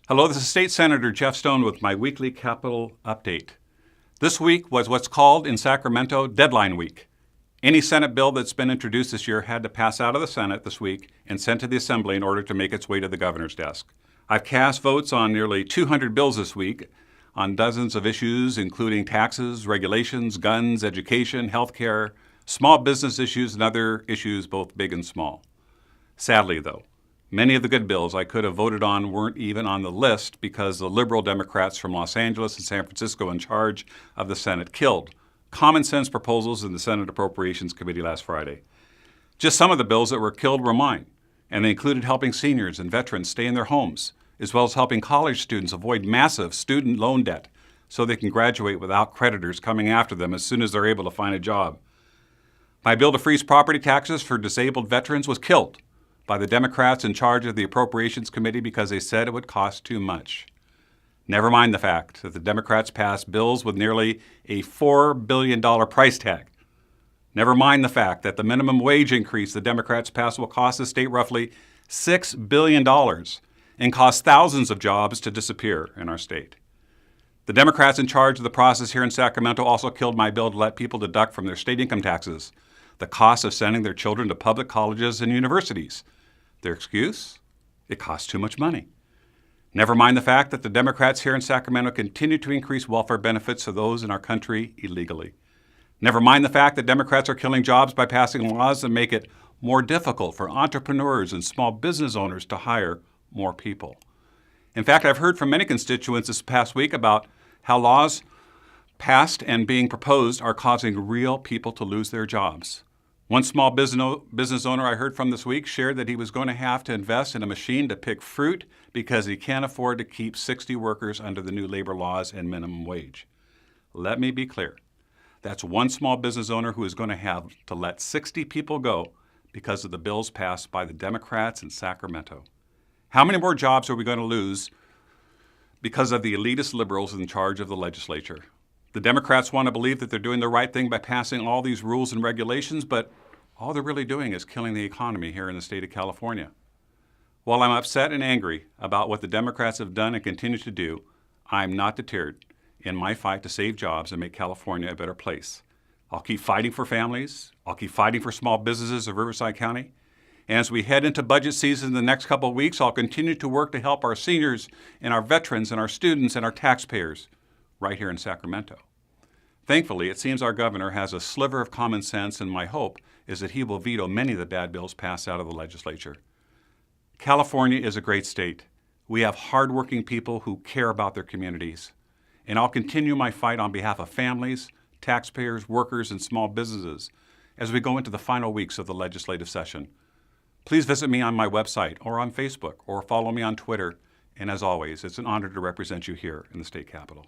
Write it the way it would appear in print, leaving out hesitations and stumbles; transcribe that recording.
Hello, this is State Senator Jeff Stone with my weekly Capitol update. This week was what's called in Sacramento deadline week. Any Senate bill that's been introduced this year had to pass out of the Senate this week and sent to the Assembly in order to make its way to the governor's desk. I've cast votes on nearly 200 bills this week on dozens of issues, including taxes, regulations, guns, education, health care, small business issues, and other issues both big and small. Sadly, though, many of the good bills I could have voted on weren't even on the list because the liberal Democrats from Los Angeles and San Francisco in charge of the Senate killed common sense proposals in the Senate Appropriations Committee last Friday. Just some of the bills that were killed were mine, and they included helping seniors and veterans stay in their homes, as well as helping college students avoid massive student loan debt so they can graduate without creditors coming after them as soon as they're able to find a job. My bill to freeze property taxes for disabled veterans was killed by the Democrats in charge of the Appropriations Committee because they said it would cost too much. Never mind the fact that the Democrats passed bills with nearly a $4 billion price tag. Never mind the fact that the minimum wage increase the Democrats passed will cost the state roughly $6 billion and cause thousands of jobs to disappear in our state. The Democrats in charge of the process here in Sacramento also killed my bill to let people deduct from their state income taxes the cost of sending their children to public colleges and universities. Their excuse? It costs too much money. Never mind the fact that the Democrats here in Sacramento continue to increase welfare benefits to those in our country illegally. Never mind the fact that Democrats are killing jobs by passing laws that make it more difficult for entrepreneurs and small business owners to hire more people. In fact, I've heard from many constituents this past week about how laws passed and being proposed are causing real people to lose their jobs. One small business owner I heard from this week shared that he was going to have to invest in a machine to pick fruit because he can't afford to keep 60 workers under the new labor laws and minimum wage. Let me be clear. That's one small business owner who is going to have to let 60 people go because of the bills passed by the Democrats in Sacramento. How many more jobs are we going to lose because of the elitist liberals in charge of the legislature? The Democrats want to believe that they're doing the right thing by passing all these rules and regulations, but all they're really doing is killing the economy here in the state of California. While I'm upset and angry about what the Democrats have done and continue to do, I'm not deterred in my fight to save jobs and make California a better place. I'll keep fighting for families. I'll keep fighting for small businesses of Riverside County. And as we head into budget season in the next couple of weeks, I'll continue to work to help our seniors and our veterans and our students and our taxpayers right here in Sacramento. Thankfully, it seems our governor has a sliver of common sense, and my hope is that he will veto many of the bad bills passed out of the legislature. California is a great state. We have hardworking people who care about their communities. And I'll continue my fight on behalf of families, taxpayers, workers, and small businesses as we go into the final weeks of the legislative session. Please visit me on my website or on Facebook or follow me on Twitter. And as always, it's an honor to represent you here in the state capitol.